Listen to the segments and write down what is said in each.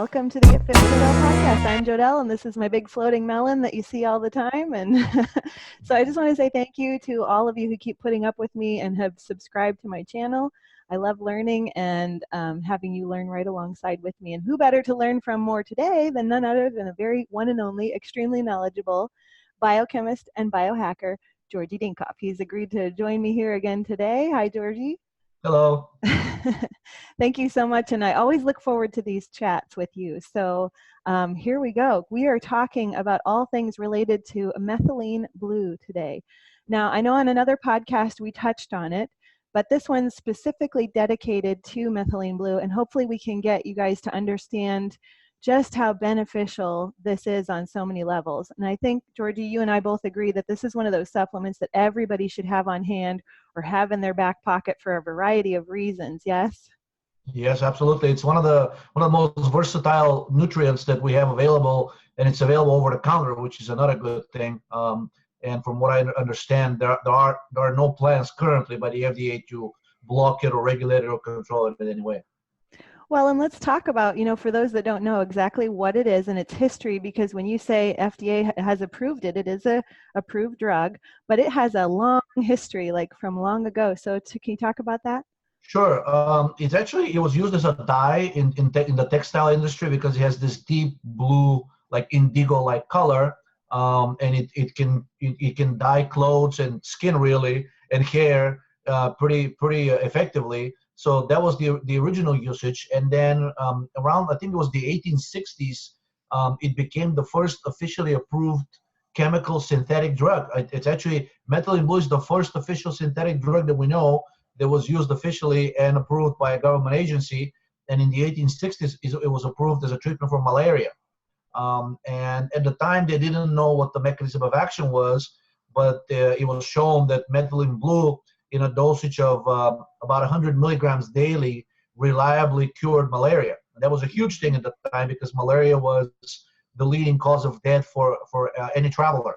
Welcome to the Get Fit with Jodelle podcast. I'm Jodelle, and this is my big floating melon that you see all the time. And so I just want to say thank you to all of you who keep putting up with me and have subscribed to my channel. I love learning and having you learn right alongside with me. And who better to learn from more today than none other than a very one and only, extremely knowledgeable biochemist and biohacker, Georgi Dinkov. He's agreed to join me here again today. Hi, Georgi. Hello. Thank you so much. And I always look forward to these chats with you. So here we go. We are talking about all things related to methylene blue today. Now, I know on another podcast we touched on it, but this one's specifically dedicated to methylene blue. And hopefully we can get you guys to understand just how beneficial this is on so many levels. And I think, Georgi, you and I both agree that this is one of those supplements that everybody should have on hand or have in their back pocket for a variety of reasons, yes? Yes, absolutely. It's one of the most versatile nutrients that we have available, and it's available over the counter, which is another good thing. And from what I understand, there are no plans currently by the FDA to block it or regulate it or control it in any way. Well, and let's talk about, for those that don't know exactly what it is and its history, because when you say FDA has approved it, it is a approved drug, but it has a long history, like from long ago. So can you talk about that? Sure. It was used as a dye in the textile industry because it has this deep blue, like indigo-like color, and it can dye clothes and skin really and hair pretty effectively. So that was the original usage, and then around, I think it was the 1860s, it became the first officially approved chemical synthetic drug. It's actually, methylene blue is the first official synthetic drug that we know that was used officially and approved by a government agency. And in the 1860s, it was approved as a treatment for malaria. And at the time, they didn't know what the mechanism of action was, but it was shown that methylene blue, in a dosage of about 100 milligrams daily, reliably cured malaria. And that was a huge thing at the time because malaria was the leading cause of death for any traveler.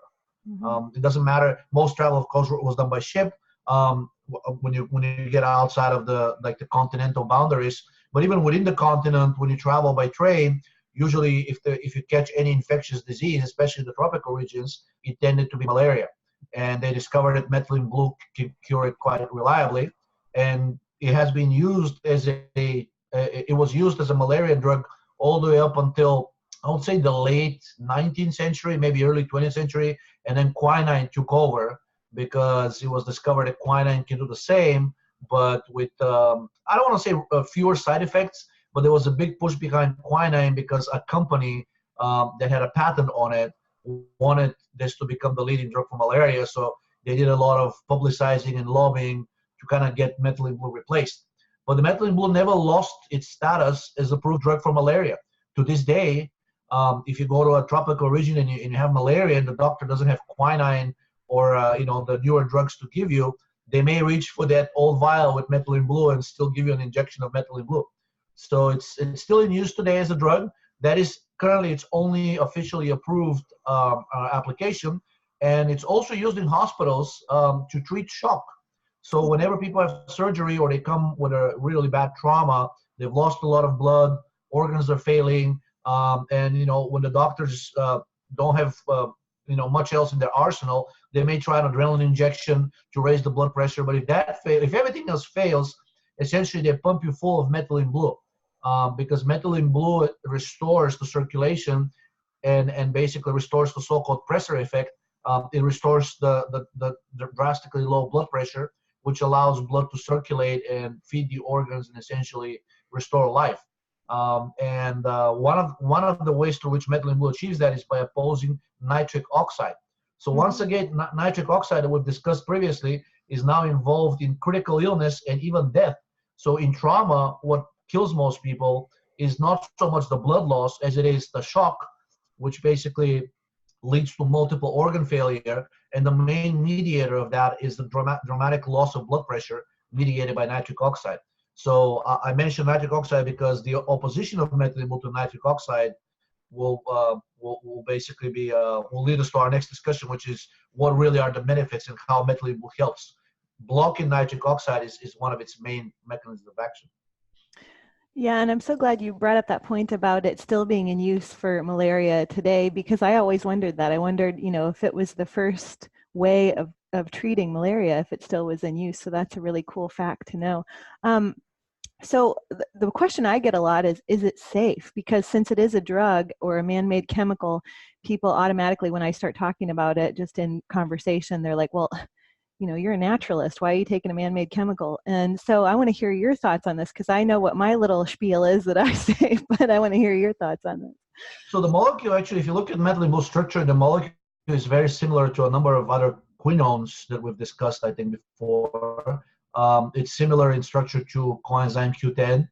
Mm-hmm. It doesn't matter. Most travel, of course, was done by ship when you get outside of the continental boundaries. But even within the continent, when you travel by train, usually if you catch any infectious disease, especially the tropical regions, it tended to be malaria. And they discovered that methylene blue can cure it quite reliably, and it has been used as it was used as a malaria drug all the way up until, I would say, the late 19th century, maybe early 20th century, and then quinine took over because it was discovered that quinine can do the same, but with I don't want to say fewer side effects, but there was a big push behind quinine because a company that had a patent on it wanted this to become the leading drug for malaria, so they did a lot of publicizing and lobbying to kind of get methylene blue replaced. But the methylene blue never lost its status as approved drug for malaria. To this day, if you go to a tropical region and you have malaria and the doctor doesn't have quinine or the newer drugs to give you, they may reach for that old vial with methylene blue and still give you an injection of methylene blue. So it's still in use today as a drug. That is currently its only officially approved application, and it's also used in hospitals to treat shock. So whenever people have surgery or they come with a really bad trauma, they've lost a lot of blood, organs are failing, and when the doctors don't have much else in their arsenal, they may try an adrenaline injection to raise the blood pressure. But if everything else fails, essentially they pump you full of methylene blue. Because methylene blue restores the circulation and basically restores the so-called pressor effect. It restores the drastically low blood pressure, which allows blood to circulate and feed the organs and essentially restore life. And one of the ways through which methylene blue achieves that is by opposing nitric oxide. So once again, nitric oxide that we've discussed previously is now involved in critical illness and even death. So in trauma, what kills most people is not so much the blood loss as it is the shock, which basically leads to multiple organ failure. And the main mediator of that is the dramatic loss of blood pressure mediated by nitric oxide. So I mentioned nitric oxide because the opposition of methylene blue to nitric oxide will basically be will lead us to our next discussion, which is what really are the benefits and how methylene blue helps. Blocking nitric oxide is one of its main mechanisms of action. Yeah, and I'm so glad you brought up that point about it still being in use for malaria today, because I always wondered that. I wondered, if it was the first way of treating malaria, if it still was in use. So that's a really cool fact to know. So the question I get a lot is it safe? Because since it is a drug or a man-made chemical, people automatically, when I start talking about it just in conversation, they're like, well, you're a naturalist. Why are you taking a man-made chemical? And so I want to hear your thoughts on this, because I know what my little spiel is that I say, but I want to hear your thoughts on this. So the molecule, actually, if you look at methylene blue structure, the molecule is very similar to a number of other quinones that we've discussed, I think, before. It's similar in structure to coenzyme Q10,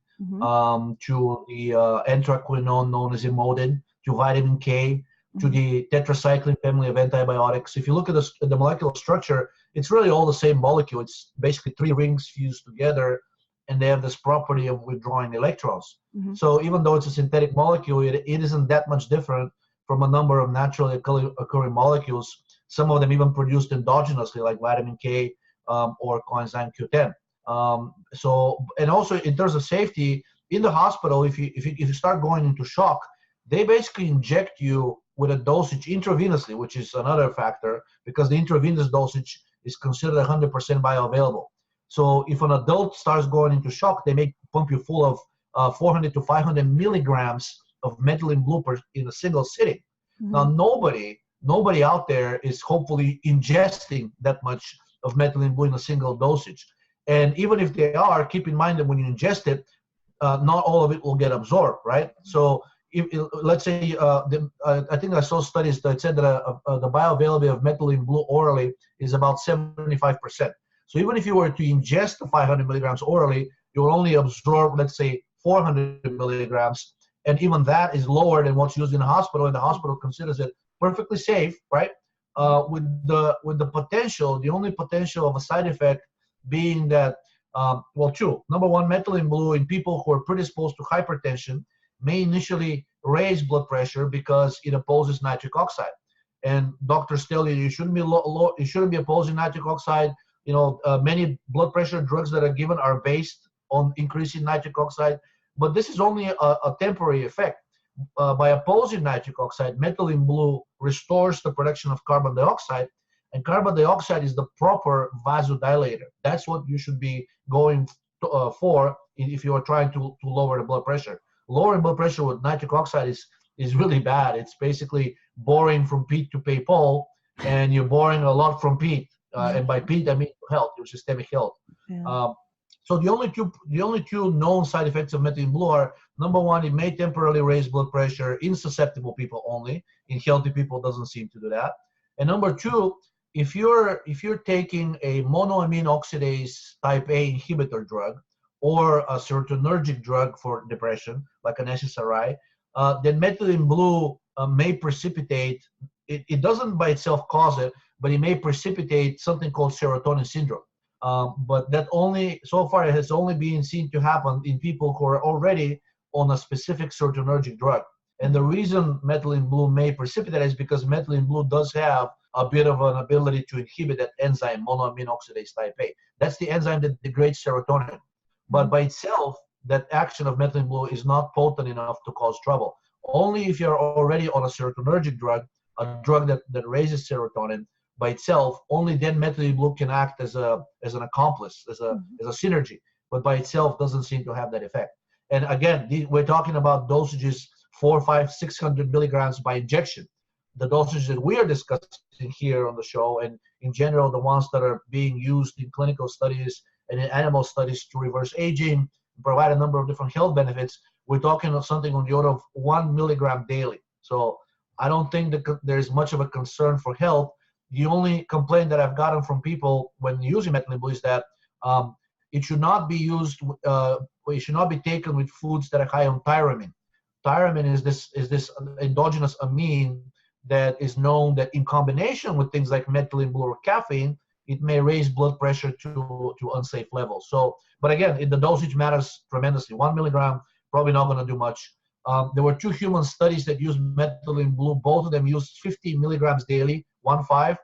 to the anthraquinone known as imodin, to vitamin K, to the tetracycline family of antibiotics. If you look at the molecular structure, it's really all the same molecule. It's basically 3 rings fused together, and they have this property of withdrawing electrons. So even though it's a synthetic molecule, it isn't that much different from a number of naturally occurring molecules, some of them even produced endogenously, like vitamin K or coenzyme Q10. And also in terms of safety, in the hospital, if you start going into shock, they basically inject you with a dosage intravenously, which is another factor, because the intravenous dosage is considered 100% bioavailable. So if an adult starts going into shock, they may pump you full of 400 to 500 milligrams of methylene blue in a single sitting. Now, nobody out there is hopefully ingesting that much of methylene blue in a single dosage. And even if they are, keep in mind that when you ingest it, not all of it will get absorbed, right? So let's say, I think I saw studies that said that the bioavailability of methylene blue orally is about 75%. So even if you were to ingest the 500 milligrams orally, you will only absorb, let's say, 400 milligrams. And even that is lower than what's used in the hospital, and the hospital considers it perfectly safe, right? With the potential, the only potential of a side effect being that, well, two. Number one, methylene blue in people who are predisposed to hypertension may initially raise blood pressure because it opposes nitric oxide. And doctors tell you shouldn't be opposing nitric oxide. Many blood pressure drugs that are given are based on increasing nitric oxide, but this is only a temporary effect. By opposing nitric oxide, methylene blue restores the production of carbon dioxide, and carbon dioxide is the proper vasodilator. That's what you should be going for if you are trying to lower the blood pressure. Lowering blood pressure with nitric oxide is really bad. It's basically boring from peat to PayPal, and you're boring a lot from peat. And by peat, I mean health, your systemic health. Yeah. So the only two known side effects of methylene blue are, number one, it may temporarily raise blood pressure in susceptible people only. In healthy people, it doesn't seem to do that. And number two, if you're taking a monoamine oxidase type A inhibitor drug or a serotonergic drug for depression, like an SSRI, then methylene blue may precipitate. It doesn't by itself cause it, but it may precipitate something called serotonin syndrome. But that so far it has only been seen to happen in people who are already on a specific serotonergic drug. And the reason methylene blue may precipitate is because methylene blue does have a bit of an ability to inhibit that enzyme, monoamine oxidase type A. That's the enzyme that degrades serotonin. But by itself, that action of methylene blue is not potent enough to cause trouble. Only if you're already on a serotonergic drug, a drug that raises serotonin, by itself, only then methylene blue can act as an accomplice, as a synergy, but by itself doesn't seem to have that effect. And again, we're talking about dosages 400, 500, 600 milligrams by injection. The dosages that we are discussing here on the show, and in general, the ones that are being used in clinical studies and in animal studies to reverse aging, provide a number of different health benefits, we're talking of something on the order of 1 milligram daily. So I don't think that there's much of a concern for health. The only complaint that I've gotten from people when using methylene blue is that it should not be used. It should not be taken with foods that are high on tyramine. Tyramine is this endogenous amine that is known that in combination with things like methylene blue or caffeine, it may raise blood pressure to unsafe levels. So, but again, the dosage matters tremendously. 1 milligram probably not going to do much. There were 2 human studies that used methylene blue. Both of them used 50 milligrams daily, 1.5,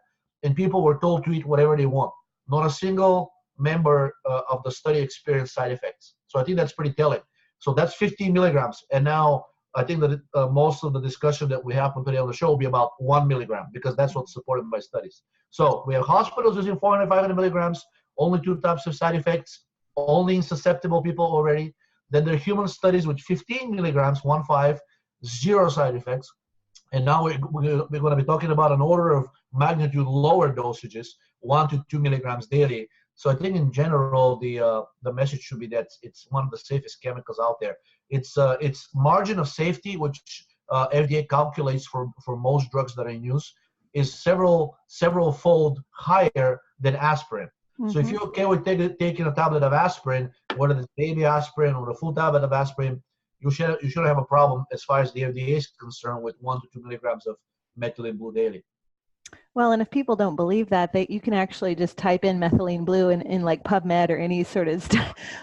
and people were told to eat whatever they want. Not a single member of the study experienced side effects. So I think that's pretty telling. So that's 15 milligrams. And now I think that most of the discussion that we have today on the show will be about 1 milligram, because that's what's supported by studies. So we have hospitals using 400, 500 milligrams, only 2 types of side effects, only in susceptible people already. Then there are human studies with 15 milligrams, 1.5, 0 side effects. And now we're going to be talking about an order of magnitude lower dosages, 1 to 2 milligrams daily. So I think in general, the message should be that it's one of the safest chemicals out there. Its margin of safety, which FDA calculates for most drugs that are in use, is several fold higher than aspirin. Mm-hmm. So if you're okay with taking a tablet of aspirin, whether it's baby aspirin or a full tablet of aspirin, you shouldn't have a problem as far as the FDA is concerned with 1 to 2 milligrams of methylene blue daily. Well, and if people don't believe that, you can actually just type in methylene blue in like PubMed or any sort of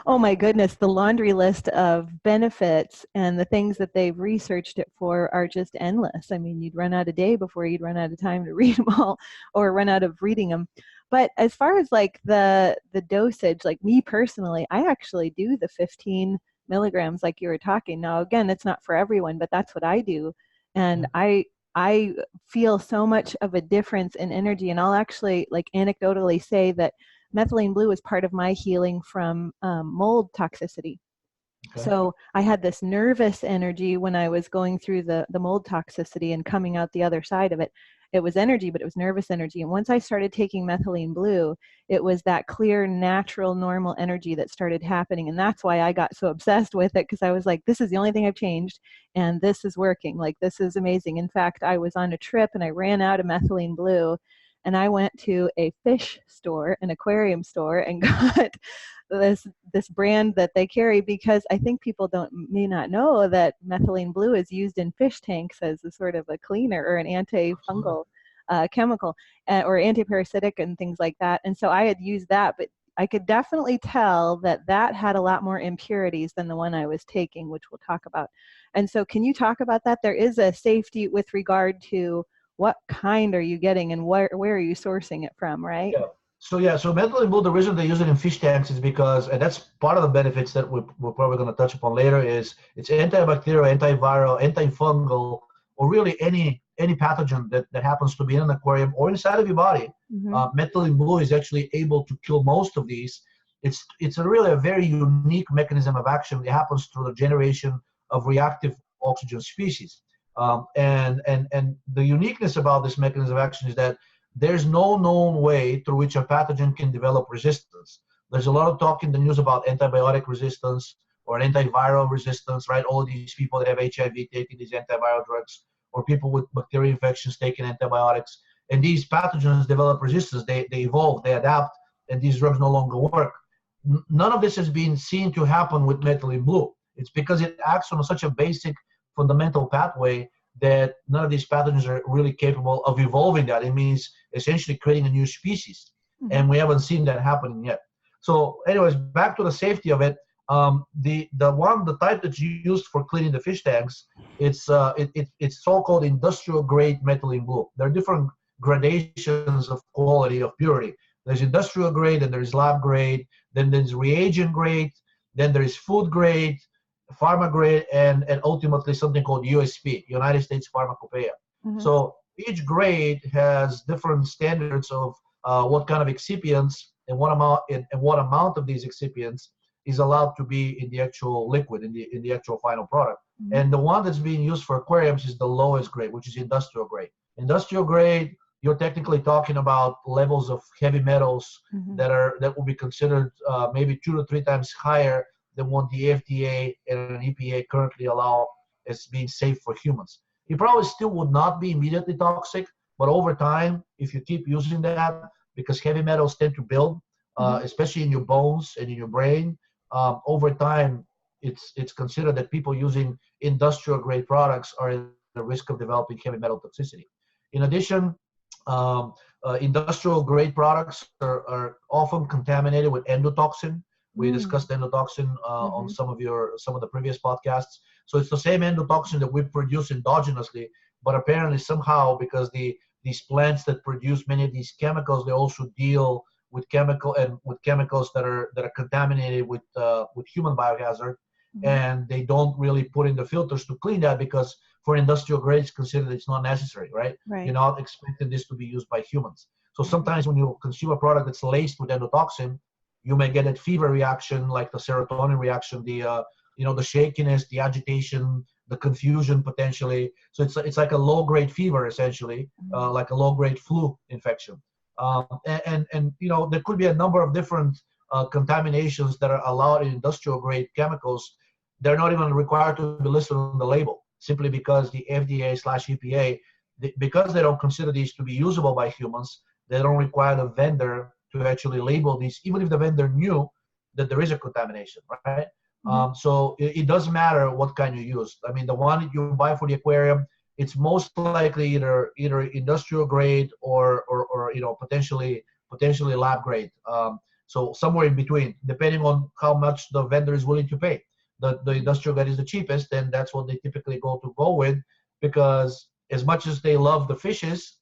oh my goodness, the laundry list of benefits and the things that they've researched it for are just endless. I mean, you'd run out of day before you'd run out of time to read them all or run out of reading them. But as far as like the dosage, like me personally, I actually do the 15 milligrams like you were talking. Now, again, it's not for everyone, but that's what I do. And I feel so much of a difference in energy, and I'll actually like anecdotally say that methylene blue is part of my healing from mold toxicity. Okay. So I had this nervous energy when I was going through the mold toxicity and coming out the other side of it. It was energy, but it was nervous energy. And once I started taking methylene blue, it was that clear, natural, normal energy that started happening. And that's why I got so obsessed with it, because I was like, this is the only thing I've changed, and this is working. Like, this is amazing. In fact, I was on a trip and I ran out of methylene blue, and I went to a fish store, an aquarium store, and got this brand that they carry, because I think people may not know that methylene blue is used in fish tanks as a sort of a cleaner or an antifungal chemical or antiparasitic and things like that. And so I had used that, but I could definitely tell that had a lot more impurities than the one I was taking, which we'll talk about. And so can you talk about that? There is a safety with regard to what kind are you getting and where are you sourcing it from, right? Yeah. So methylene blue, the reason they use it in fish tanks is because, and that's part of the benefits that we're probably going to touch upon later, is it's antibacterial, antiviral, antifungal, or really any pathogen that happens to be in an aquarium or inside of your body. Mm-hmm. Methylene blue is actually able to kill most of these. It's really a very unique mechanism of action. It happens through the generation of reactive oxygen species. And the uniqueness about this mechanism of action is that there's no known way through which a pathogen can develop resistance. There's a lot of talk in the news about antibiotic resistance or antiviral resistance, right? All of these people that have HIV taking these antiviral drugs, or people with bacterial infections taking antibiotics. And these pathogens develop resistance. They evolve, they adapt, and these drugs no longer work. None of this has been seen to happen with methylene blue. It's because it acts on such a basic fundamental pathway that none of these pathogens are really capable of evolving that. It means essentially creating a new species. Mm-hmm. And we haven't seen that happening yet. So anyways, back to the safety of it. The type that's used for cleaning the fish tanks, it's so-called industrial grade methylene blue. There are different gradations of quality, of purity. There's industrial grade, and there's lab grade, then there's reagent grade, then there is food grade, pharma grade, and ultimately something called USP, United States Pharmacopoeia. Mm-hmm. So each grade has different standards of what kind of excipients and what amount of these excipients is allowed to be in the actual liquid, in the actual final product. Mm-hmm. And the one that's being used for aquariums is the lowest grade, which is industrial grade. Industrial grade, you're technically talking about levels of heavy metals mm-hmm. that will be considered maybe 2 to 3 times higher than what the FDA and EPA currently allow as being safe for humans. It probably still would not be immediately toxic, but over time, if you keep using that, because heavy metals tend to build, especially in your bones and in your brain, over time, it's considered that people using industrial grade products are at the risk of developing heavy metal toxicity. In addition, industrial grade products are often contaminated with endotoxin. We discussed endotoxin on some of the previous podcasts. So it's the same endotoxin that we produce endogenously, but apparently somehow, because these plants that produce many of these chemicals, they also deal with chemicals that are contaminated with human biohazard, and they don't really put in the filters to clean that because for industrial grade, it's considered it's not necessary, right? Right. You're not expecting this to be used by humans. So sometimes when you consume a product that's laced with endotoxin, you may get a fever reaction, like the serotonin reaction, the shakiness, the agitation, the confusion potentially. So it's like a low-grade fever essentially, like a low-grade flu infection. And there could be a number of different contaminations that are allowed in industrial-grade chemicals. They're not even required to be listed on the label, simply because the FDA/EPA, because they don't consider these to be usable by humans, they don't require the vendor to actually label these, even if the vendor knew that there is a contamination, right? So it doesn't matter what kind you use. I mean, the one you buy for the aquarium, it's most likely either industrial grade or potentially lab grade. So somewhere in between, depending on how much the vendor is willing to pay. The industrial grade is the cheapest, and that's what they typically go with, because as much as they love the fishes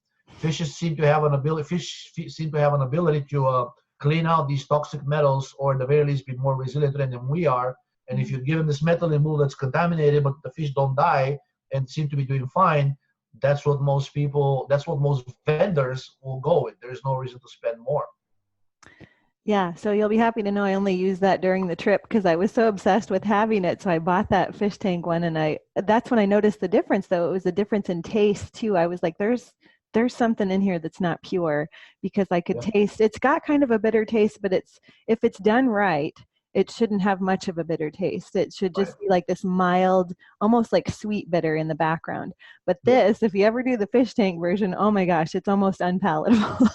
seem to have an ability to clean out these toxic metals, or at the very least be more resilient than we are. And if you give them this methylene blue that's contaminated, but the fish don't die and seem to be doing fine, that's what most vendors will go with. There's no reason to spend more. Yeah, so you'll be happy to know I only used that during the trip because I was so obsessed with having it. So I bought that fish tank one, and that's when I noticed the difference, though. It was a difference in taste too. I was like, there's something in here that's not pure, because I could taste, it's got kind of a bitter taste, but if it's done right, it shouldn't have much of a bitter taste. It should just be like this mild, almost like sweet bitter in the background. But this, if you ever do the fish tank version, oh my gosh, it's almost unpalatable.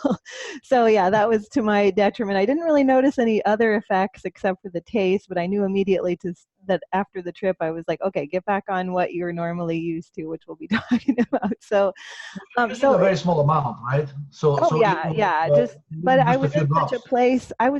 So yeah, that was to my detriment. I didn't really notice any other effects except for the taste, but I knew immediately that after the trip, I was like, okay, get back on what you're normally used to, which we'll be talking about. So, so a very small amount, right? But I was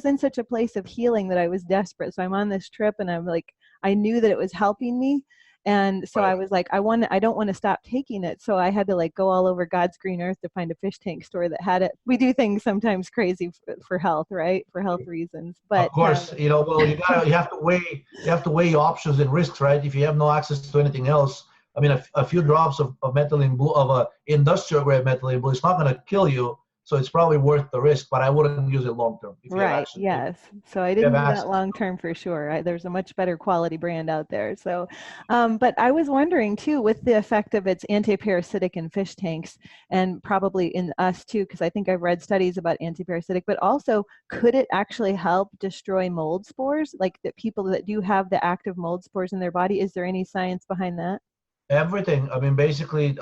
in such a place of healing that I was desperate. So I'm on this trip, and I'm like, I knew that it was helping me. And so I was like, I don't want to stop taking it. So I had to like go all over God's green earth to find a fish tank store that had it. We do things sometimes crazy for health, right? For health reasons. But of course, you have to weigh your options and risks, right? If you have no access to anything else, I mean, a few drops of methylene blue, of a industrial grade methylene blue, it's not going to kill you. So it's probably worth the risk, but I wouldn't use it long term. Right. Yes. So I didn't do that long term for sure. There's a much better quality brand out there. So, but I was wondering too, with the effect of its antiparasitic in fish tanks, and probably in us too, because I think I've read studies about antiparasitic, but also could it actually help destroy mold spores? Like the people that do have the active mold spores in their body, is there any science behind that? Everything. I mean, basically,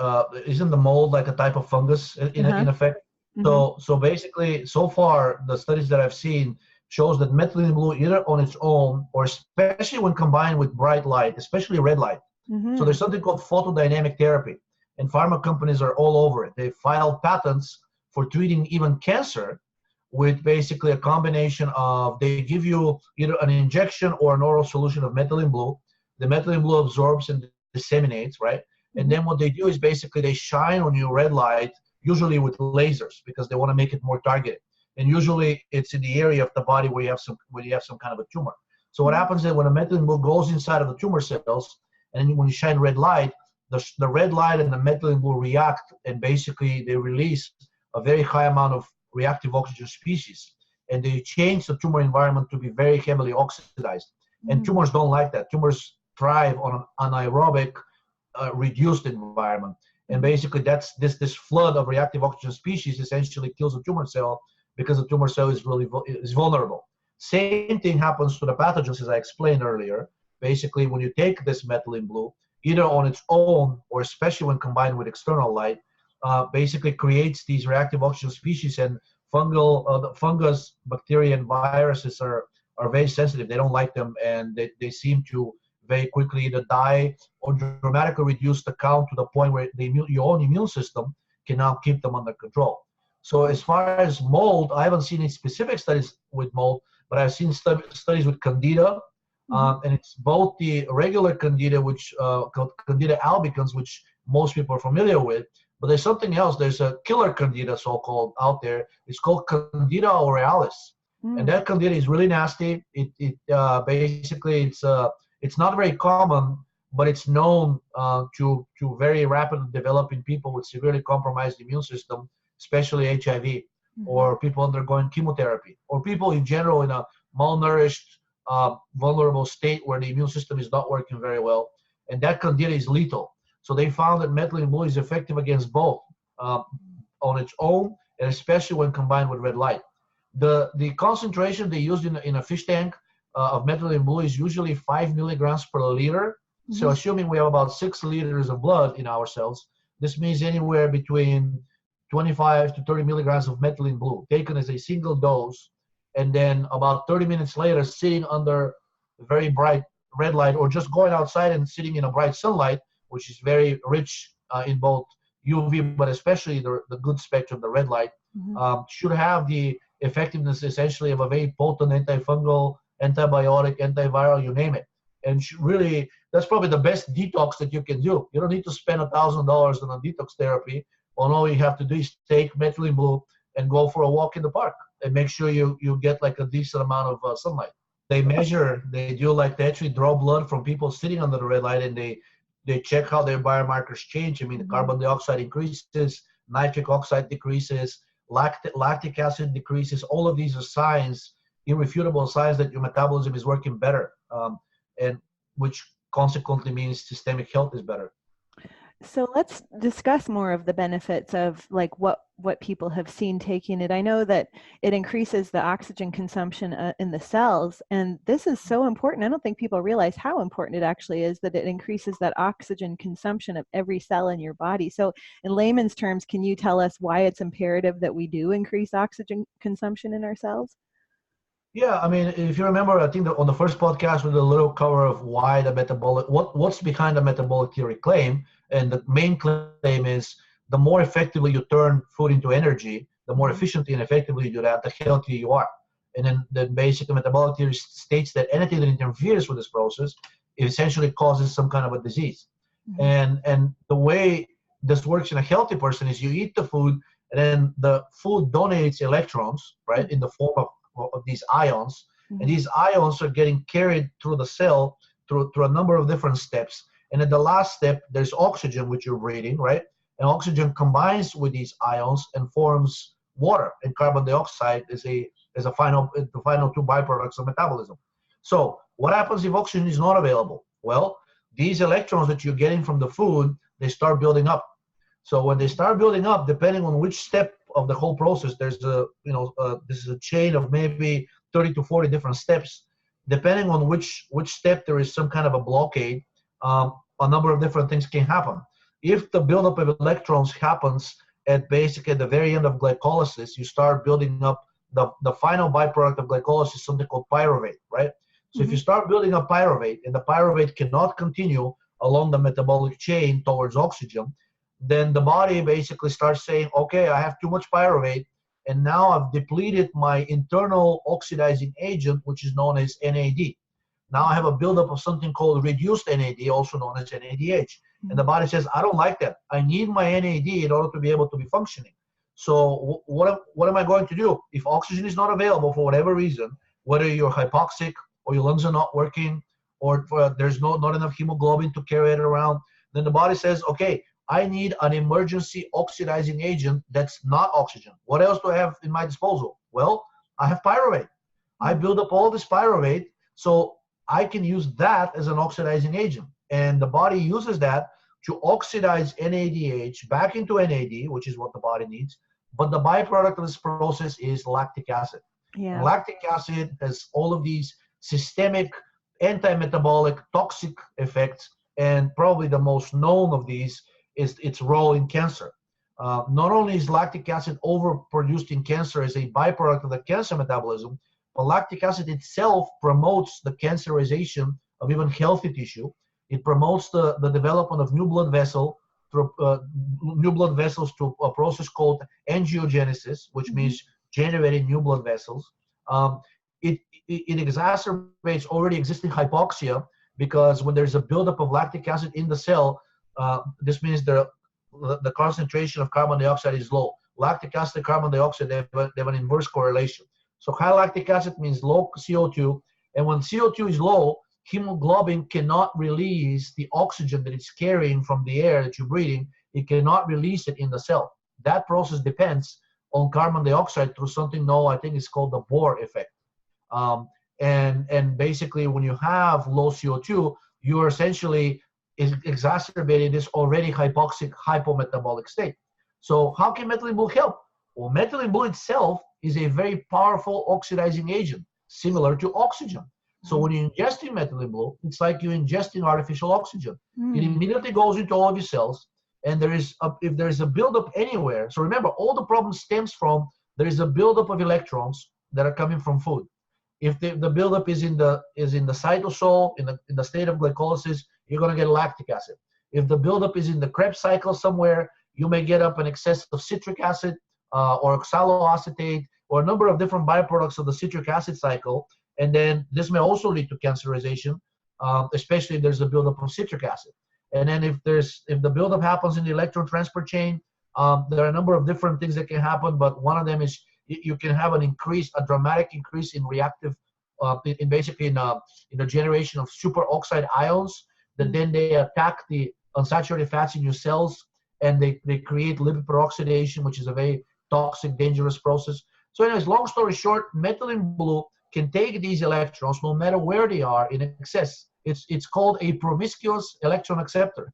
isn't the mold like a type of fungus in effect? So basically, so far, the studies that I've seen shows that methylene blue, either on its own or especially when combined with bright light, especially red light. So there's something called photodynamic therapy, and pharma companies are all over it. They filed patents for treating even cancer with basically a combination of, they give you either an injection or an oral solution of methylene blue. The methylene blue absorbs and disseminates, right? And then what they do is basically they shine on your red light, usually with lasers, because they want to make it more targeted. And usually it's in the area of the body where you have some kind of a tumor. So what happens is when a methylene blue goes inside of the tumor cells, and when you shine red light, the red light and the methylene blue react, and basically they release a very high amount of reactive oxygen species, and they change the tumor environment to be very heavily oxidized. And tumors don't like that. Tumors thrive on an anaerobic, reduced environment. And basically that's this flood of reactive oxygen species essentially kills the tumor cell, because the tumor cell is vulnerable. Same thing happens to the pathogens, as I explained earlier. Basically, when you take this methylene blue, either on its own or especially when combined with external light, basically creates these reactive oxygen species, and the fungus, bacteria, and viruses are very sensitive. They don't like them, and they seem to very quickly either die or dramatically reduce the count to the point where your own immune system can now keep them under control. So as far as mold, I haven't seen any specific studies with mold, but I've seen studies with candida, and it's both the regular candida, which called candida albicans, which most people are familiar with, but there's something else. There's a killer candida, so-called, out there. It's called Candida aurealis, and that candida is really nasty. Basically it's It's not very common, but it's known to very rapidly develop in people with severely compromised immune system, especially HIV, or people undergoing chemotherapy, or people in general in a malnourished, vulnerable state where the immune system is not working very well. And that candida is lethal. So they found that methylene blue is effective against both on its own, and especially when combined with red light. The concentration they used in a fish tank of methylene blue is usually 5 milligrams per liter. So assuming we have about 6 liters of blood in our cells, this means anywhere between 25 to 30 milligrams of methylene blue taken as a single dose, and then about 30 minutes later sitting under very bright red light, or just going outside and sitting in a bright sunlight, which is very rich in both UV, but especially the good spectrum, the red light, should have the effectiveness essentially of a very potent antifungal, antibiotic, antiviral, you name it. And really, that's probably the best detox that you can do. You don't need to spend $1,000 on a detox therapy. All you have to do is take methylene blue and go for a walk in the park and make sure you get like a decent amount of sunlight. They actually draw blood from people sitting under the red light, and they check how their biomarkers change. I mean, the carbon dioxide increases, nitric oxide decreases, lactic acid decreases. All of these are signs, irrefutable signs, that your metabolism is working better, and which consequently means systemic health is better. So let's discuss more of the benefits of like what people have seen taking it. I know that it increases the oxygen consumption in the cells, and this is so important. I don't think people realize how important it actually is that it increases that oxygen consumption of every cell in your body. So in layman's terms, can you tell us why it's imperative that we do increase oxygen consumption in our cells? Yeah, I mean, if you remember, I think that on the first podcast we did a little cover of why the metabolic, what's behind the metabolic theory claim. And the main claim is the more effectively you turn food into energy, the more efficiently and effectively you do that, the healthier you are. And then basically metabolic theory states that anything that interferes with this process, it essentially causes some kind of a disease. And the way this works in a healthy person is you eat the food, and then the food donates electrons, right, in the form of these ions. And these ions are getting carried through the cell through a number of different steps. And at the last step, there's oxygen, which you're breathing, right? And oxygen combines with these ions and forms water, and carbon dioxide is the final two byproducts of metabolism. So what happens if oxygen is not available? Well, these electrons that you're getting from the food, they start building up. So when they start building up, depending on which step of the whole process, there's this is a chain of maybe 30 to 40 different steps. Depending on which step there is some kind of a blockade, a number of different things can happen. If the buildup of electrons happens at basically the very end of glycolysis, you start building up the final byproduct of glycolysis, something called pyruvate, right? So if you start building up pyruvate, and the pyruvate cannot continue along the metabolic chain towards oxygen, then the body basically starts saying, okay, I have too much pyruvate, and now I've depleted my internal oxidizing agent, which is known as NAD. Now I have a buildup of something called reduced NAD, also known as NADH. And the body says, I don't like that. I need my NAD in order to be able to be functioning. So what am I going to do? If oxygen is not available for whatever reason, whether you're hypoxic or your lungs are not working, or there's not enough hemoglobin to carry it around, then the body says, okay, I need an emergency oxidizing agent that's not oxygen. What else do I have in my disposal? Well, I have pyruvate. I build up all this pyruvate, so I can use that as an oxidizing agent. And the body uses that to oxidize NADH back into NAD, which is what the body needs. But the byproduct of this process is lactic acid. Yeah. Lactic acid has all of these systemic, anti-metabolic, toxic effects. And probably the most known of these is its role in cancer. Not only is lactic acid overproduced in cancer as a byproduct of the cancer metabolism, but lactic acid itself promotes the cancerization of even healthy tissue. It promotes the development of new blood vessels through a process called angiogenesis, which means generating new blood vessels. It exacerbates already existing hypoxia, because when there's a buildup of lactic acid in the cell, this means the concentration of carbon dioxide is low. Lactic acid and carbon dioxide, they have an inverse correlation. So high lactic acid means low CO2, and when CO2 is low, hemoglobin cannot release the oxygen that it's carrying from the air that you're breathing. It cannot release it in the cell. That process depends on carbon dioxide through something known, I think it's called the Bohr effect. And basically, when you have low CO2, you're essentially exacerbating this already hypoxic, hypometabolic state. So how can methylene blue help? Well, methylene blue itself is a very powerful oxidizing agent, similar to oxygen. So when you're ingesting methylene blue, it's like you're ingesting artificial oxygen. It immediately goes into all of your cells, and if there is a buildup anywhere, so remember, all the problem stems from there is a buildup of electrons that are coming from food. If the buildup is in the cytosol, in the state of glycolysis, you're going to get lactic acid. If the buildup is in the Krebs cycle somewhere, you may get up an excess of citric acid or oxaloacetate, or a number of different byproducts of the citric acid cycle. And then this may also lead to cancerization, especially if there's a buildup of citric acid. And then if the buildup happens in the electron transport chain, there are a number of different things that can happen, but one of them is you can have a dramatic increase in reactive, in the generation of superoxide ions that then they attack the unsaturated fats in your cells, and they create lipid peroxidation, which is a very toxic, dangerous process. So anyways, long story short, methylene blue can take these electrons no matter where they are in excess. It's called a promiscuous electron acceptor.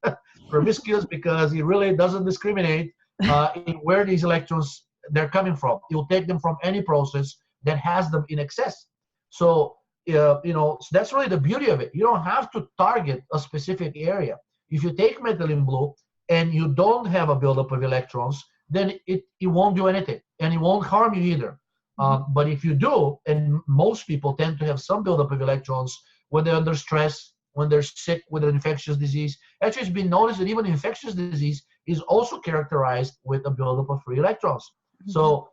Promiscuous because it really doesn't discriminate in where these electrons they're coming from. You'll take them from any process that has them in excess. So so that's really the beauty of it. You don't have to target a specific area. If you take methylene blue and you don't have a buildup of electrons, then it won't do anything, and it won't harm you either. But if you do, and most people tend to have some buildup of electrons when they're under stress, when they're sick with an infectious disease. Actually, it's been noticed that even infectious disease is also characterized with a buildup of free electrons. So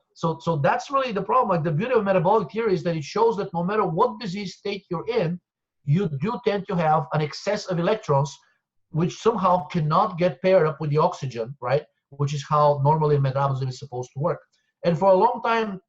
that's really the problem. Like, the beauty of metabolic theory is that it shows that no matter what disease state you're in, you do tend to have an excess of electrons, which somehow cannot get paired up with the oxygen, right? Which is how normally metabolism is supposed to work. And for a long time,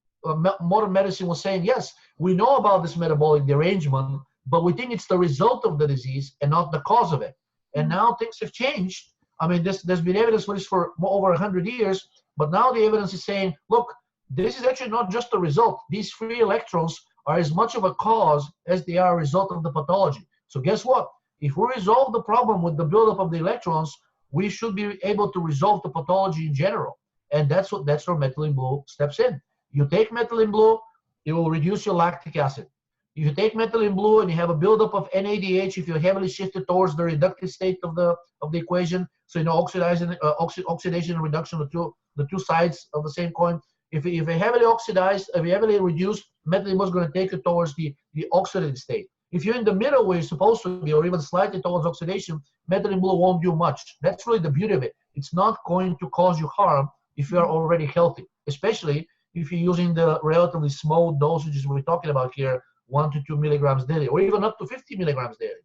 modern medicine was saying, yes, we know about this metabolic derangement, but we think it's the result of the disease and not the cause of it. And now things have changed. I mean, there's been evidence for this for over 100 years, but now the evidence is saying, look, this is actually not just a result. These free electrons are as much of a cause as they are a result of the pathology. So guess what? If we resolve the problem with the buildup of the electrons, we should be able to resolve the pathology in general. And that's where methylene blue steps in. You take methylene blue, it will reduce your lactic acid. If you take methylene blue and you have a buildup of NADH, if you're heavily shifted towards the reductive state of the equation, so oxidation and reduction of the two sides of the same coin. If you're heavily oxidized, if you're heavily reduced, methylene blue is going to take you towards the oxidative state. If you're in the middle where you're supposed to be, or even slightly towards oxidation, methylene blue won't do much. That's really the beauty of it. It's not going to cause you harm if you're already healthy, especially if you're using the relatively small dosages we're talking about here, 1 to 2 milligrams daily, or even up to 50 milligrams daily.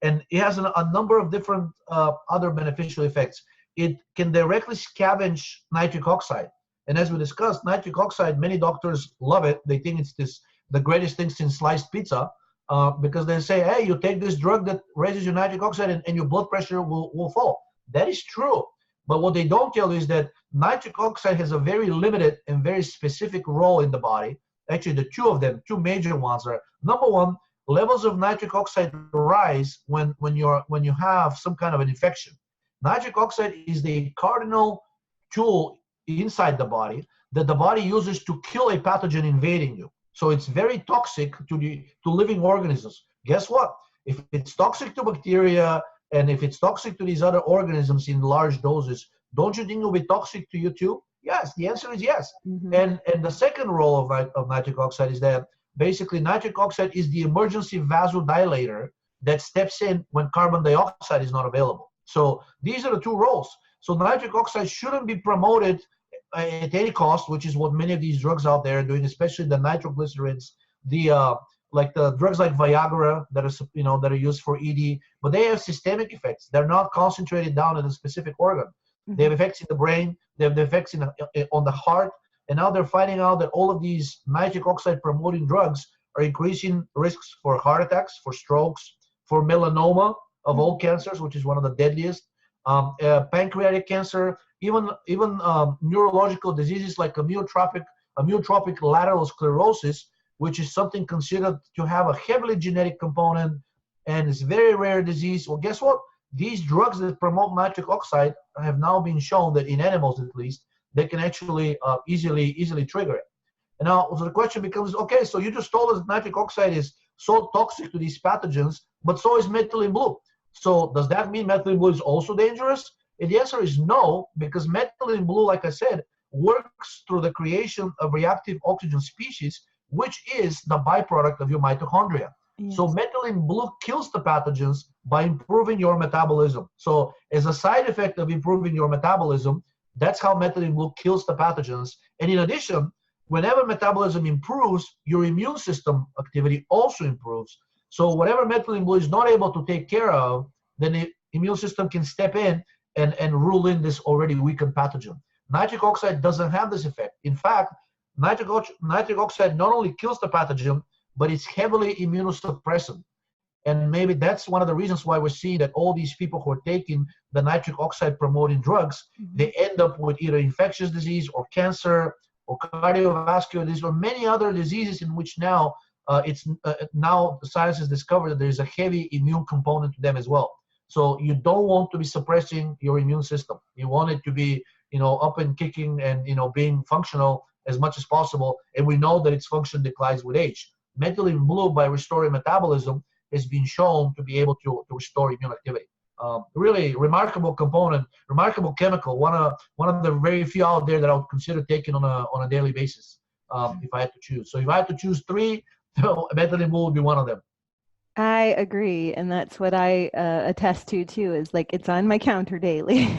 And it has a number of different other beneficial effects. It can directly scavenge nitric oxide. And as we discussed, nitric oxide, many doctors love it. They think it's the greatest thing since sliced pizza, because they say, hey, you take this drug that raises your nitric oxide and your blood pressure will fall. That is true. But what they don't tell you is that nitric oxide has a very limited and very specific role in the body. Actually, the two major ones are, number one, levels of nitric oxide rise when you have some kind of an infection. Nitric oxide is the cardinal tool inside the body that the body uses to kill a pathogen invading you. So it's very toxic to living organisms. Guess what? If it's toxic to bacteria and if it's toxic to these other organisms in large doses, don't you think it will be toxic to you too? Yes, the answer is yes. And the second role of nitric oxide is that basically nitric oxide is the emergency vasodilator that steps in when carbon dioxide is not available. So these are the two roles. So nitric oxide shouldn't be promoted at any cost, which is what many of these drugs out there are doing, especially the nitroglycerins, like the drugs like Viagra that are used for ED, but they have systemic effects. They're not concentrated down in a specific organ. They have effects in the brain, they have the effects on the heart, and now they're finding out that all of these nitric oxide promoting drugs are increasing risks for heart attacks, for strokes, for melanoma of all cancers, which is one of the deadliest, pancreatic cancer, even neurological diseases like amyotrophic lateral sclerosis, which is something considered to have a heavily genetic component and is very rare disease. Well, guess what? These drugs that promote nitric oxide have now been shown that in animals, at least, they can actually easily trigger it. And now, so the question becomes, okay, so you just told us that nitric oxide is so toxic to these pathogens, but so is methylene blue. So does that mean methylene blue is also dangerous? And the answer is no, because methylene blue, like I said, works through the creation of reactive oxygen species, which is the byproduct of your mitochondria. Yes. So methylene blue kills the pathogens by improving your metabolism. So as a side effect of improving your metabolism, that's how methylene blue kills the pathogens. And in addition, whenever metabolism improves, your immune system activity also improves. So whatever methylene blue is not able to take care of, then the immune system can step in and rule in this already weakened pathogen. Nitric oxide doesn't have this effect. In fact, nitric oxide not only kills the pathogen, but it's heavily immunosuppressant. And maybe that's one of the reasons why we're seeing that all these people who are taking the nitric oxide promoting drugs, they end up with either infectious disease or cancer or cardiovascular disease or many other diseases in which now now the science has discovered that there's a heavy immune component to them as well. So you don't want to be suppressing your immune system. You want it to be, up and kicking and, being functional as much as possible. And we know that its function declines with age. Methylene blue, by restoring metabolism, has been shown to be able to restore immune activity. Really remarkable component, remarkable chemical. One of the very few out there that I would consider taking on a daily basis if I had to choose. So if I had to choose three, methylene blue would be one of them. I agree, and that's what I attest to too, is like it's on my counter daily.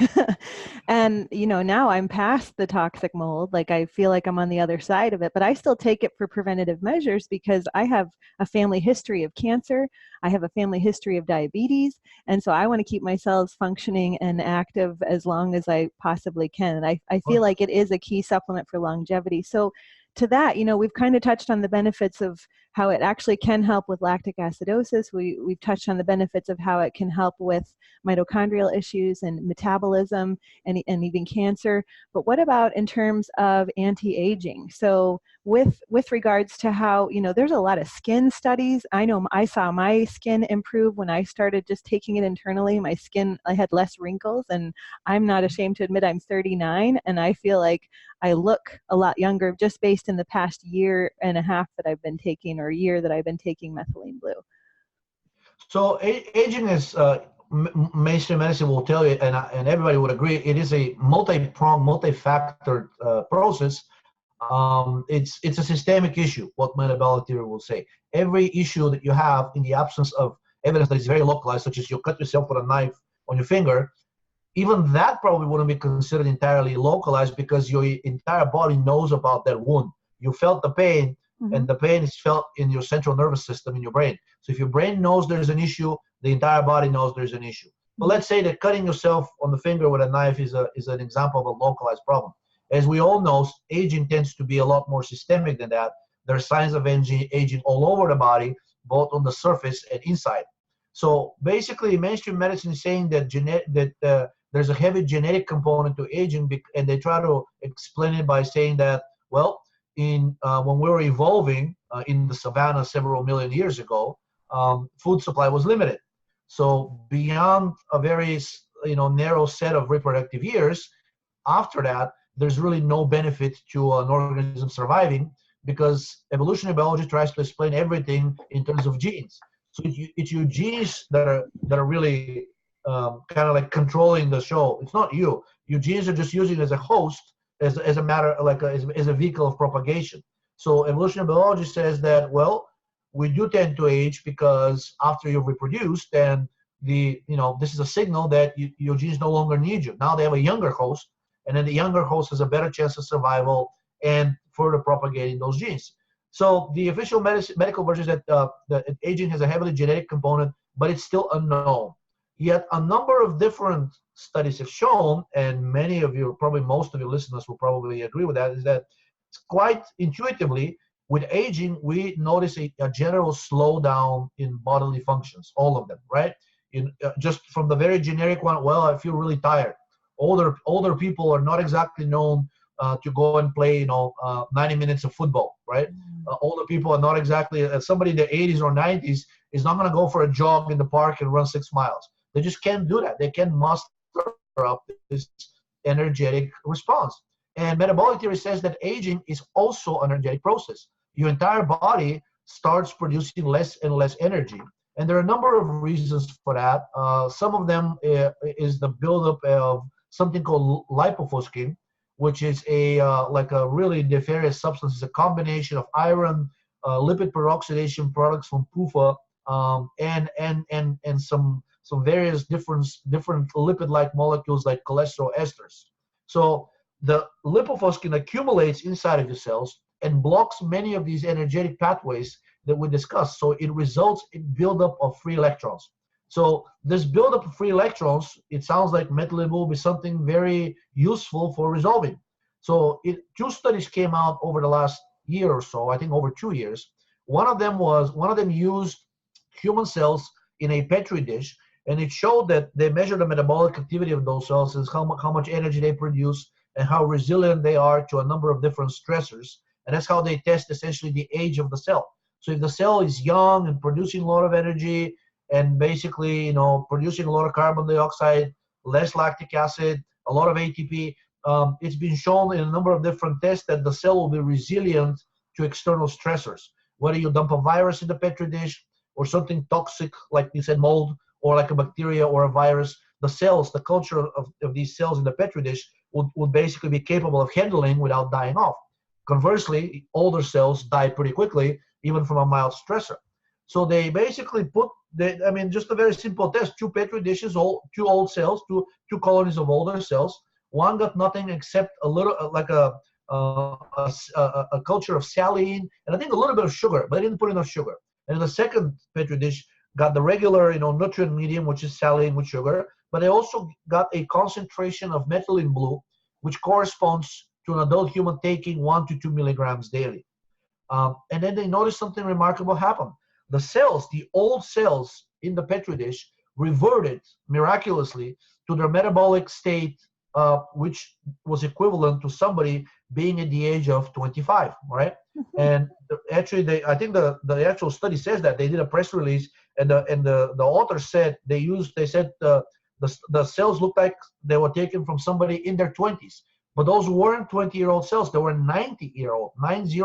And now I'm past the toxic mold, like I feel like I'm on the other side of it, but I still take it for preventative measures because I have a family history of cancer, I have a family history of diabetes, and so I want to keep my cells functioning and active as long as I possibly can. And I feel like it is a key supplement for longevity. So to that, we've kind of touched on the benefits of how it actually can help with lactic acidosis. We've touched on the benefits of how it can help with mitochondrial issues and metabolism and even cancer. But what about in terms of anti-aging? So with regards to how, there's a lot of skin studies. I know I saw my skin improve when I started just taking it internally. My skin, I had less wrinkles, and I'm not ashamed to admit I'm 39, and I feel like I look a lot younger just based in the past year and a half that I've been taking, or year that I've been taking methylene blue. So aging is, mainstream medicine will tell you, and everybody would agree, it is a multi-pronged, multi-factored process. It's a systemic issue, what metabolic theory will say. Every issue that you have in the absence of evidence that is very localized, such as you cut yourself with a knife on your finger, even that probably wouldn't be considered entirely localized because your entire body knows about that wound. You felt the pain, and the pain is felt in your central nervous system in your brain. So if your brain knows there's an issue, the entire body knows there's an issue. But let's say that cutting yourself on the finger with a knife is an example of a localized problem. As we all know, aging tends to be a lot more systemic than that. There are signs of aging all over the body, both on the surface and inside. So basically, mainstream medicine is saying that there's a heavy genetic component to aging, and they try to explain it by saying that, well, when we were evolving in the savannah several million years ago, food supply was limited. So beyond a very narrow set of reproductive years, after that, there's really no benefit to an organism surviving because evolutionary biology tries to explain everything in terms of genes. So it's your genes that are really kind of like controlling the show. It's not you. Your genes are just using it as a host, as a matter, like as a vehicle of propagation. So evolutionary biology says that, well, we do tend to age because after you've reproduced, then this is a signal that your genes no longer need you. Now they have a younger host, and then the younger host has a better chance of survival and further propagating those genes. So the official medical version is that aging has a heavily genetic component, but it's still unknown. Yet a number of different studies have shown, and many of you, probably most of your listeners will probably agree with that, is that it's quite intuitively, with aging, we notice a general slowdown in bodily functions, all of them, right? Just from the very generic one, well, I feel really tired. Older people are not exactly known to go and play, 90 minutes of football, right? Older people are not exactly, somebody in the 80s or 90s is not going to go for a jog in the park and run 6 miles. They just can't do that. They can't muster up this energetic response. And metabolic theory says that aging is also an energetic process. Your entire body starts producing less and less energy. And there are a number of reasons for that. Some of them is the buildup of something called lipofuscin, which is like a really nefarious substance. It's a combination of iron, lipid peroxidation products from PUFA, and some various different lipid-like molecules like cholesterol esters. So the lipofuscin accumulates inside of the cells and blocks many of these energetic pathways that we discussed. So it results in buildup of free electrons. So this buildup of free electrons, it sounds like methylene blue will be something very useful for resolving. So two studies came out over the last year or so, I think over 2 years. One of them used human cells in a petri dish, and it showed that they measured the metabolic activity of those cells, and how much energy they produce and how resilient they are to a number of different stressors. And that's how they test essentially the age of the cell. So if the cell is young and producing a lot of energy and basically, producing a lot of carbon dioxide, less lactic acid, a lot of ATP, it's been shown in a number of different tests that the cell will be resilient to external stressors. Whether you dump a virus in the petri dish or something toxic, like you said, mold, or like a bacteria or a virus, the cells, the culture of these cells in the petri dish would basically be capable of handling without dying off. Conversely, older cells die pretty quickly, even from a mild stressor. So they basically just a very simple test: 2 petri dishes, 2 old cells, two colonies of older cells. One got nothing except a little, like a culture of saline, and I think a little bit of sugar, but they didn't put enough sugar. And the second petri dish got the regular, nutrient medium, which is saline with sugar, but they also got a concentration of methylene blue, which corresponds to an adult human taking 1 to 2 milligrams daily. And then they noticed something remarkable happen. The cells, the old cells in the petri dish, reverted miraculously to their metabolic state, which was equivalent to somebody being at the age of 25, right? And actually, I think the actual study says that they did a press release, and the author said they said the cells looked like they were taken from somebody in their 20s, but those weren't 20-year-old cells; they were 90-year-old, 90.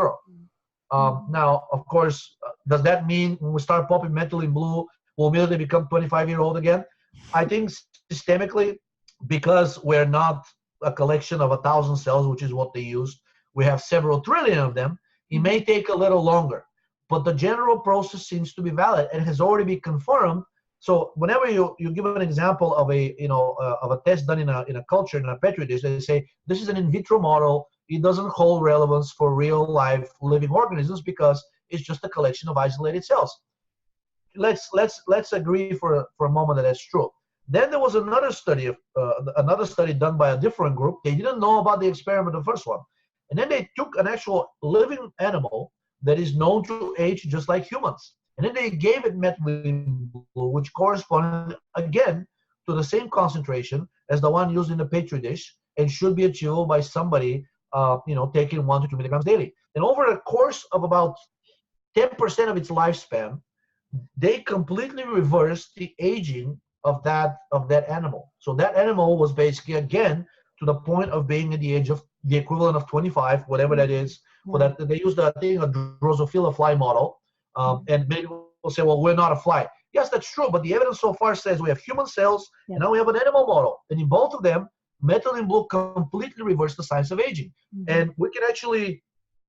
Now, of course, does that mean when we start popping methylene blue, we'll immediately become 25-year-old again? I think systemically, because we're not a collection of 1,000 cells, which is what they used, we have several trillion of them. It may take a little longer, but the general process seems to be valid and has already been confirmed. So whenever you give an example of a test done in a culture, in a petri dish, they say this is an in vitro model. It doesn't hold relevance for real life living organisms because it's just a collection of isolated cells. Let's agree for a moment that that's true. Then there was another study done by a different group. They didn't know about the experiment, the first one, and then they took an actual living animal that is known to age just like humans, and then they gave it methylene blue, which corresponded again to the same concentration as the one used in the petri dish, and should be achievable by somebody taking 1 to 2 milligrams daily. And over a course of about 10% of its lifespan, they completely reversed the aging of that animal. So that animal was basically again to the point of being at the age of the equivalent of 25, whatever that is. For that, they used a Drosophila fly model, and many people say, "Well, we're not a fly." Yes, that's true, but the evidence so far says we have human cells, and now we have an animal model, and in both of them, methylene blue completely reversed the signs of aging. And we can actually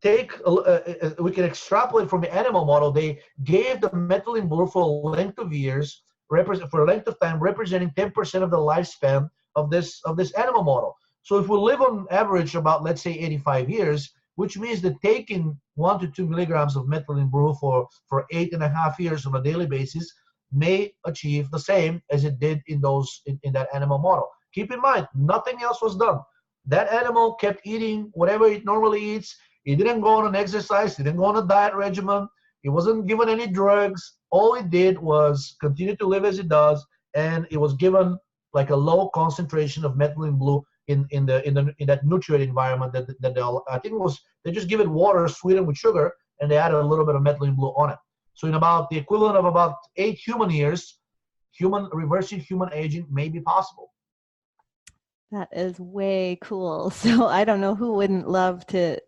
we can extrapolate from the animal model. They gave the methylene blue for a length of years, for a length of time, representing 10% of the lifespan of this animal model. So if we live on average about, let's say, 85 years, which means that taking 1 to 2 milligrams of methylene blue for 8.5 years on a daily basis may achieve the same as it did in that animal model. Keep in mind, nothing else was done. That animal kept eating whatever it normally eats. He didn't go on an exercise. He didn't go on a diet regimen. He wasn't given any drugs. All he did was continue to live as he does, and he was given like a low concentration of methylene blue in that nutrient environment that I think it was, they just give it water sweetened with sugar, and they added a little bit of methylene blue on it. So in about the equivalent of about 8 human years, reversing human aging may be possible. That is way cool. So I don't know who wouldn't love to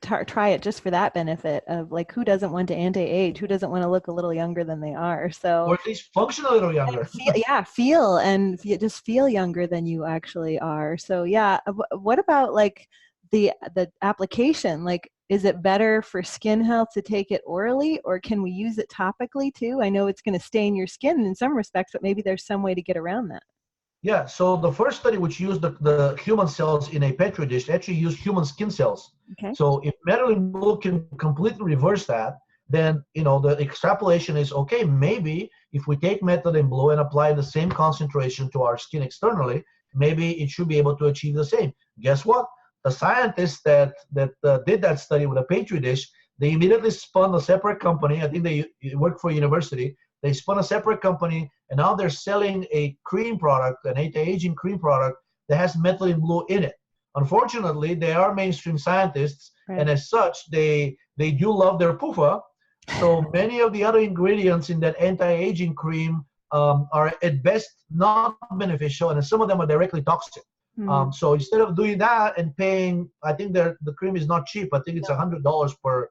try it just for that benefit of, like, who doesn't want to anti-age? Who doesn't want to look a little younger than they are? So, or at least function a little younger. Just feel younger than you actually are. So yeah, what about like the application? Like, is it better for skin health to take it orally, or can we use it topically too? I know it's going to stain your skin in some respects, but maybe there's some way to get around that. Yeah, so the first study, which used the human cells in a petri dish, actually used human skin cells. Okay. So if methylene blue can completely reverse that, then the extrapolation is, okay, maybe if we take methylene blue and apply the same concentration to our skin externally, maybe it should be able to achieve the same. Guess what? The scientists that did that study with a petri dish, they immediately spun a separate company. I think they worked for a university. They spun a separate company, and now they're selling a cream product, an anti-aging cream product that has methylene blue in it. Unfortunately, they are mainstream scientists, right, and as such, they do love their PUFA. So many of the other ingredients in that anti-aging cream are at best not beneficial, and some of them are directly toxic. Mm-hmm. So instead of doing that and paying, I think the cream is not cheap. I think it's $100 per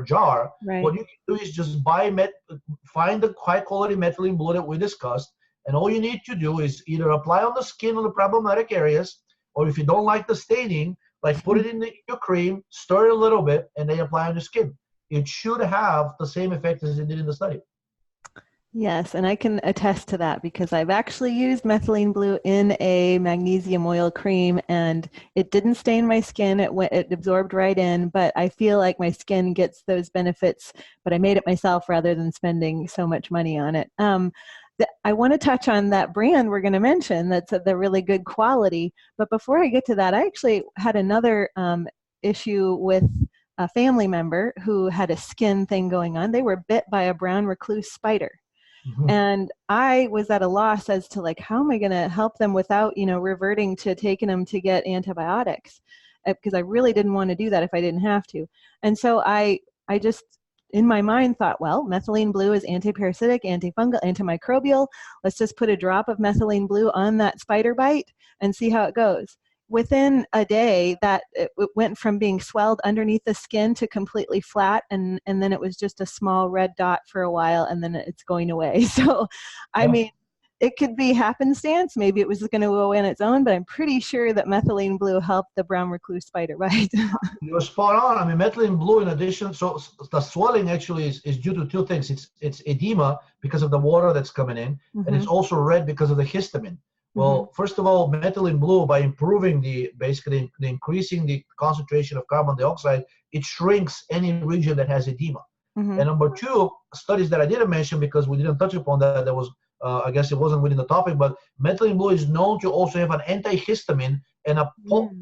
jar. Right. What you can do is just find the high quality methylene blue that we discussed, and all you need to do is either apply on the skin on the problematic areas, or if you don't like the staining, like put it in your cream, stir it a little bit, and then apply on your skin. It should have the same effect as it did in the study. Yes, and I can attest to that because I've actually used methylene blue in a magnesium oil cream, and it didn't stain my skin. It absorbed right in, but I feel like my skin gets those benefits, but I made it myself rather than spending so much money on it. I want to touch on that brand we're going to mention that's the really good quality, but before I get to that, I actually had another issue with a family member who had a skin thing going on. They were bit by a brown recluse spider. Mm-hmm. And I was at a loss as to, like, how am I going to help them without, reverting to taking them to get antibiotics, because I really didn't want to do that if I didn't have to. And so I just, in my mind, thought, well, methylene blue is antiparasitic, antifungal, antimicrobial. Let's just put a drop of methylene blue on that spider bite and see how it goes. Within a day, that it went from being swelled underneath the skin to completely flat, and then it was just a small red dot for a while, and then it's going away. So, I mean, it could be happenstance. Maybe it was going to go in its own, but I'm pretty sure that methylene blue helped the brown recluse spider bite. You're spot on. I mean, methylene blue, in addition, so the swelling actually is due to two things. It's edema because of the water that's coming in, mm-hmm, and it's also red because of the histamine. Well, mm-hmm, first of all, methylene blue, by improving increasing the concentration of carbon dioxide, it shrinks any region that has edema. Mm-hmm. And number two, studies that I didn't mention because we didn't touch upon that, was, I guess it wasn't within the topic, but methylene blue is known to also have an antihistamine and a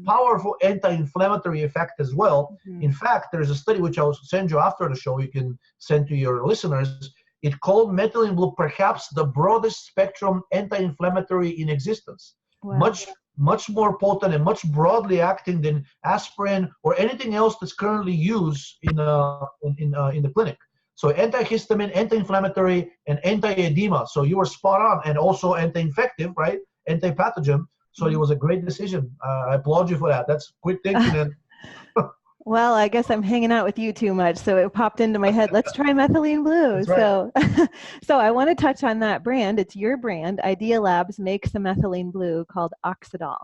powerful anti-inflammatory effect as well. Mm-hmm. In fact, there's a study which I'll send you after the show, you can send to your listeners. It called methylene blue perhaps the broadest spectrum anti-inflammatory in existence. Wow. Much more potent and much broadly acting than aspirin or anything else that's currently used in the clinic. So antihistamine, anti-inflammatory, and anti-edema. So you were spot on, and also anti-infective, right? Anti-pathogen. So it was a great decision. I applaud you for that. That's quick thinking. And well, I guess I'm hanging out with you too much, so it popped into my head, let's try methylene blue. Right. So I want to touch on that brand. It's your brand. IdeaLabs makes a methylene blue called Oxidal.